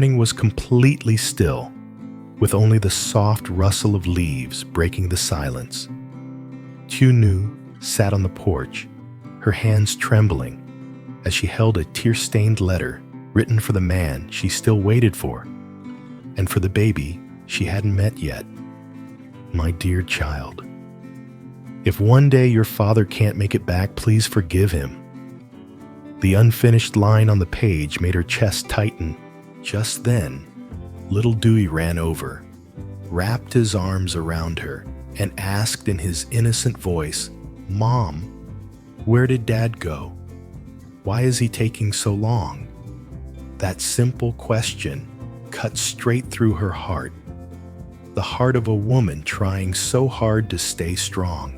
morning was completely still, with only the soft rustle of leaves breaking the silence. Nu sat on the porch, her hands trembling, as she held a tear-stained letter written for the man she still waited for, and for the baby she hadn't met yet. My dear child, if one day your father can't make it back, please forgive him. The unfinished line on the page made her chest tighten. Just then, little Dewey ran over, wrapped his arms around her, and asked in his innocent voice, "Mom, where did Dad go? Why is he taking so long?" That simple question cut straight through her heart, the heart of a woman trying so hard to stay strong.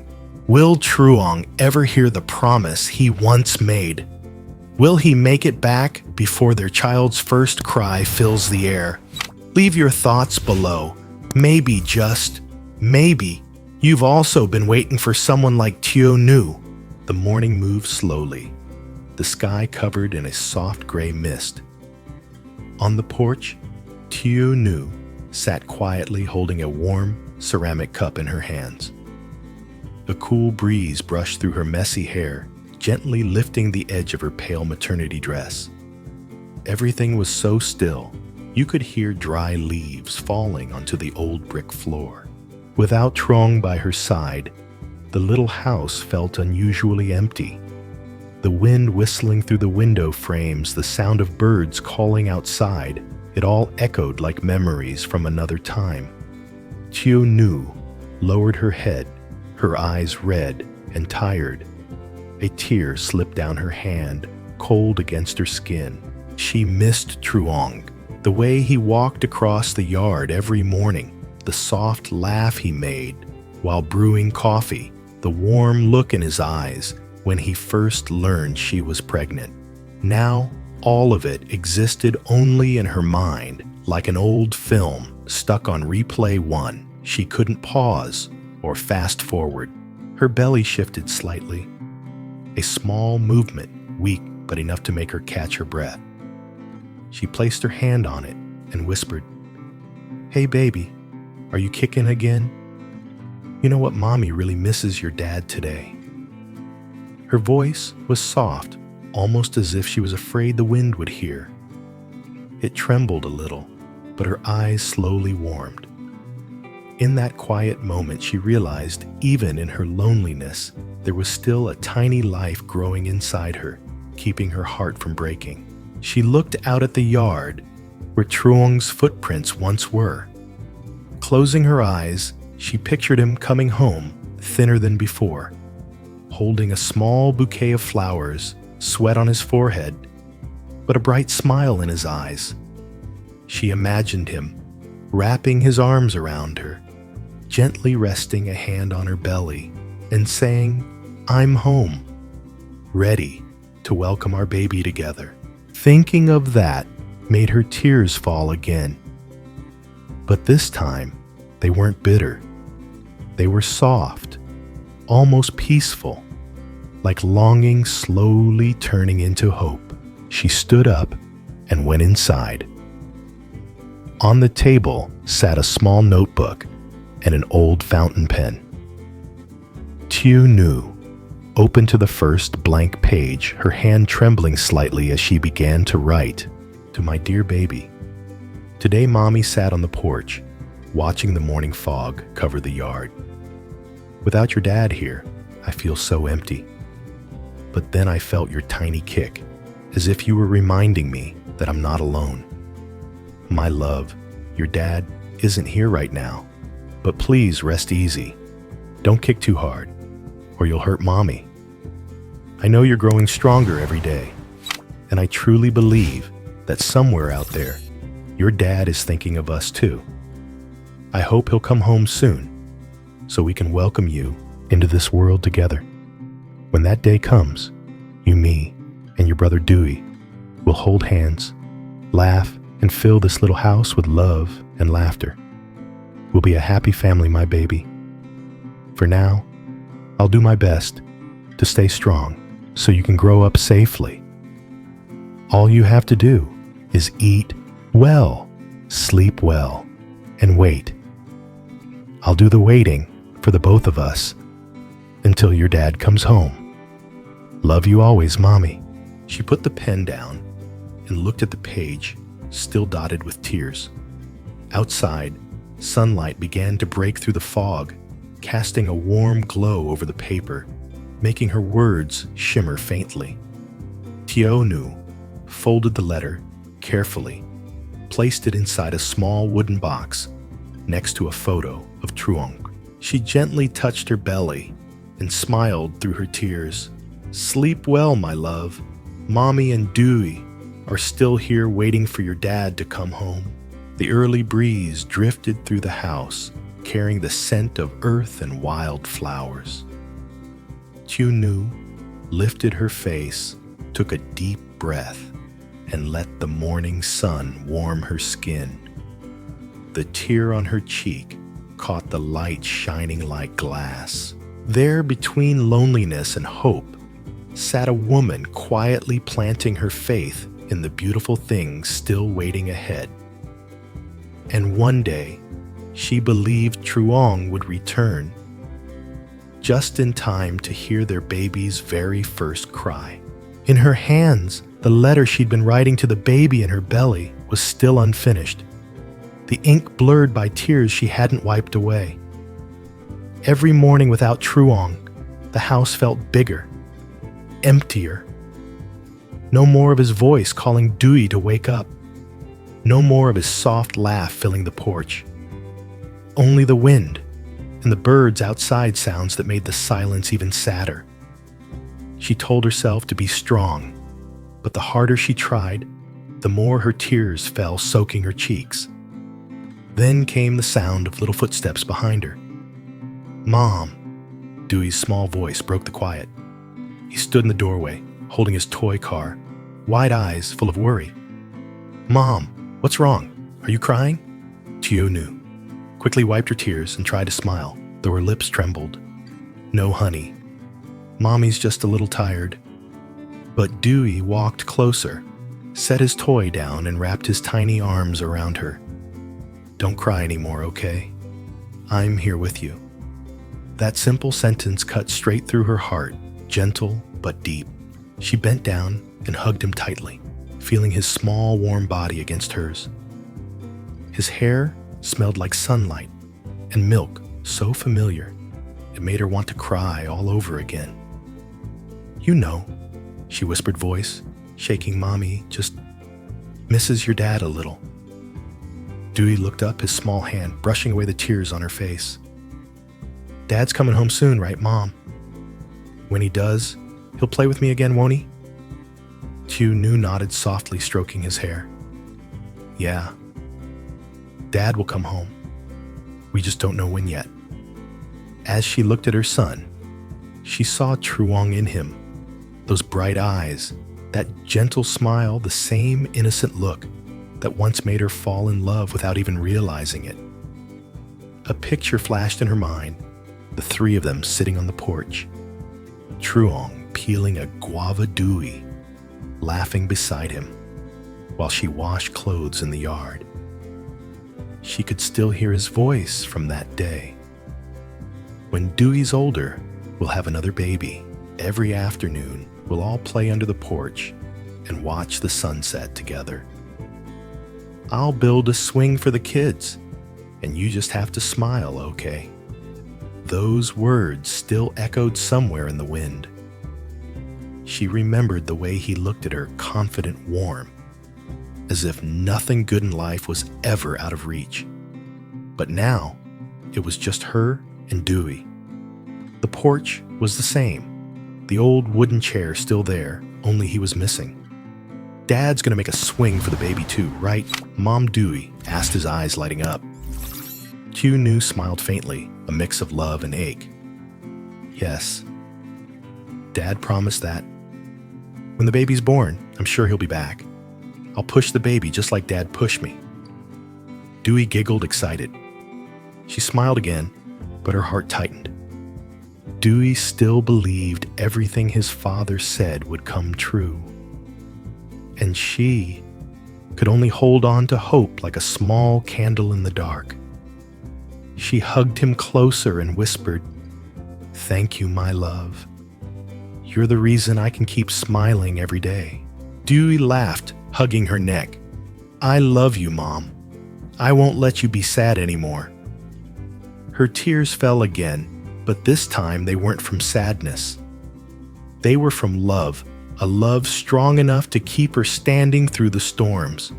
Will Truong ever hear the promise he once made? Will he make it back before their child's first cry fills the air? Leave your thoughts below. Maybe, just maybe, you've also been waiting for someone like Tieu Nu. The morning moved slowly, the sky covered in a soft gray mist. On the porch, Tieu Nu sat quietly holding a warm ceramic cup in her hands. A cool breeze brushed through her messy hair, gently lifting the edge of her pale maternity dress. Everything was so still, you could hear dry leaves falling onto the old brick floor. Without Truong by her side, the little house felt unusually empty. The wind whistling through the window frames, the sound of birds calling outside, it all echoed like memories from another time. Tieu Nu lowered her head, her eyes red and tired. A tear slipped down her hand, cold against her skin. She missed Truong, the way he walked across the yard every morning, the soft laugh he made while brewing coffee, the warm look in his eyes when he first learned she was pregnant. Now, all of it existed only in her mind, like an old film stuck on replay one. She couldn't pause or fast forward. Her belly shifted slightly, a small movement, weak but enough to make her catch her breath. She placed her hand on it and whispered, "Hey baby, are you kicking again? You know what, Mommy really misses your dad today." Her voice was soft, almost as if she was afraid the wind would hear. It trembled a little, but her eyes slowly warmed. In that quiet moment, she realized, even in her loneliness, there was still a tiny life growing inside her, keeping her heart from breaking. She looked out at the yard, where Truong's footprints once were. Closing her eyes, she pictured him coming home, thinner than before, holding a small bouquet of flowers, sweat on his forehead, but a bright smile in his eyes. She imagined him, wrapping his arms around her, gently resting a hand on her belly, and saying, "I'm home, ready to welcome our baby together." Thinking of that made her tears fall again. But this time, they weren't bitter. They were soft, almost peaceful, like longing slowly turning into hope. She stood up and went inside. On the table sat a small notebook and an old fountain pen. Tieu Nu opened to the first blank page, her hand trembling slightly as she began to write, "To my dear baby. Today Mommy sat on the porch, watching the morning fog cover the yard. Without your dad here, I feel so empty. But then I felt your tiny kick, as if you were reminding me that I'm not alone. My love, your dad isn't here right now, but please rest easy. Don't kick too hard, or you'll hurt Mommy. I know you're growing stronger every day, and I truly believe that somewhere out there, your dad is thinking of us too. I hope he'll come home soon, so we can welcome you into this world together. When that day comes, you, me, and your brother Dewey will hold hands, laugh, and fill this little house with love and laughter. We'll be a happy family, my baby. For now, I'll do my best to stay strong so you can grow up safely. All you have to do is eat, Well, sleep well, and wait. I'll do the waiting for the both of us until your dad comes home. Love you always, Mommy. She put the pen down and looked at the page, still dotted with tears. Outside, sunlight began to break through the fog, casting a warm glow over the paper, making her words shimmer faintly. Nu-Tieu folded the letter carefully, placed it inside a small wooden box next to a photo of Truong. She gently touched her belly and smiled through her tears. Sleep well, my love. Mommy and Dewey are still here waiting for your dad to come home. The early breeze drifted through the house, carrying the scent of earth and wild flowers. Nu lifted her face, took a deep breath, and let the morning sun warm her skin. The tear on her cheek caught the light shining like glass. There, between loneliness and hope, sat a woman quietly planting her faith in the beautiful things still waiting ahead. And one day, she believed Truong would return, just in time to hear their baby's very first cry. In her hands, the letter she'd been writing to the baby in her belly was still unfinished, the ink blurred by tears she hadn't wiped away. Every morning without Truong, the house felt bigger, emptier. No more of his voice calling Dewey to wake up. No more of his soft laugh filling the porch. Only the wind and the birds outside sounds that made the silence even sadder. She told herself to be strong, but the harder she tried, the more her tears fell soaking her cheeks. Then came the sound of little footsteps behind her. Mom, Dewey's small voice broke the quiet. He stood in the doorway, holding his toy car, wide eyes full of worry. Mom, what's wrong? Are you crying? Nu quickly wiped her tears and tried to smile, though her lips trembled. No, honey. Mommy's just a little tired. But Dewey walked closer, set his toy down, and wrapped his tiny arms around her. Don't cry anymore, okay? I'm here with you. That simple sentence cut straight through her heart, gentle but deep. She bent down and hugged him tightly, feeling his small, warm body against hers. His hair smelled like sunlight and milk, so familiar, it made her want to cry all over again. You know, she whispered voice, shaking Mommy just misses your dad a little. Dewey looked up, his small hand brushing away the tears on her face. Dad's coming home soon, right, Mom? When he does, he'll play with me again, won't he? Nu nodded softly, stroking his hair. Yeah. Dad will come home. We just don't know when yet. As she looked at her son, she saw Truong in him. Those bright eyes, that gentle smile, the same innocent look that once made her fall in love without even realizing it. A picture flashed in her mind, the three of them sitting on the porch. Truong peeling a guava Dewey, laughing beside him, while she washed clothes in the yard. She could still hear his voice from that day. When Dewey's older, we'll have another baby. Every afternoon, we'll all play under the porch and watch the sunset together. I'll build a swing for the kids, and you just have to smile, okay? Those words still echoed somewhere in the wind. She remembered the way he looked at her, confident, warm, as if nothing good in life was ever out of reach. But now, it was just her and Dewey. The porch was the same, the old wooden chair still there, only he was missing. Dad's gonna make a swing for the baby too, right? Mom Dewey asked, his eyes lighting up. Nu smiled faintly, a mix of love and ache. Yes. Dad promised that. When the baby's born, I'm sure he'll be back. I'll push the baby just like Dad pushed me. Dewey giggled, excited. She smiled again, but her heart tightened. Dewey still believed everything his father said would come true. And she could only hold on to hope like a small candle in the dark. She hugged him closer and whispered, "Thank you, my love. You're the reason I can keep smiling every day." Dewey laughed, hugging her neck. "I love you, Mom. I won't let you be sad anymore." Her tears fell again, but this time they weren't from sadness. They were from love, a love strong enough to keep her standing through the storms.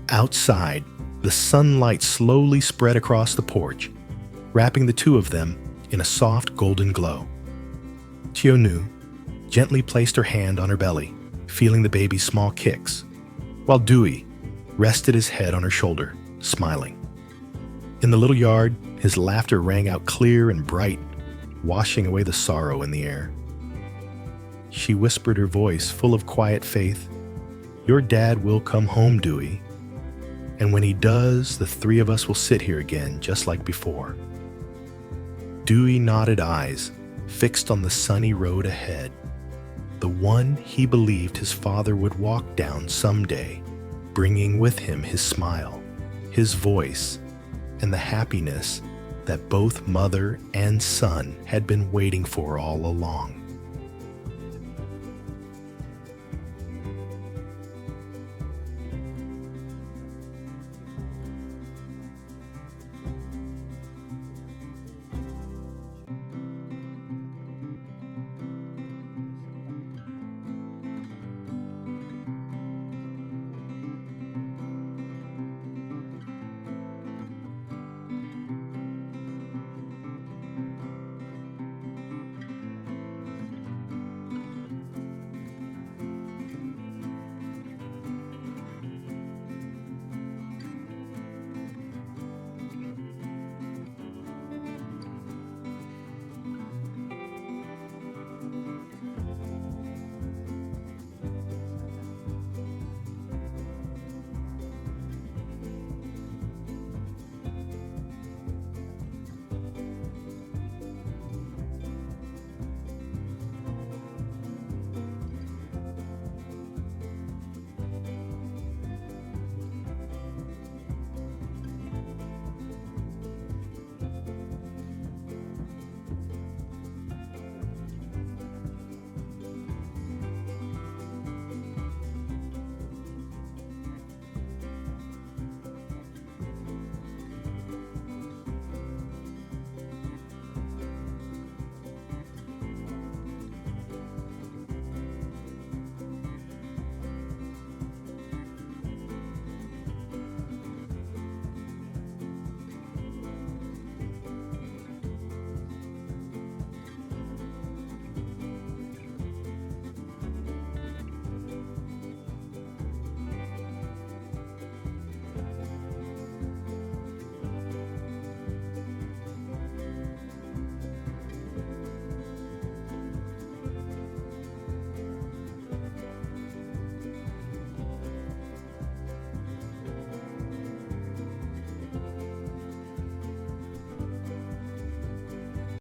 Outside, the sunlight slowly spread across the porch, wrapping the two of them in a soft golden glow. Nu-Tieu gently placed her hand on her belly, feeling the baby's small kicks, while Dewey rested his head on her shoulder, smiling. In the little yard, his laughter rang out clear and bright, washing away the sorrow in the air. She whispered, her voice full of quiet faith, "Your dad will come home, Dewey. And when he does, the three of us will sit here again, just like before." Dewey nodded, eyes fixed on the sunny road ahead, the one he believed his father would walk down someday, bringing with him his smile, his voice, and the happiness that both mother and son had been waiting for all along.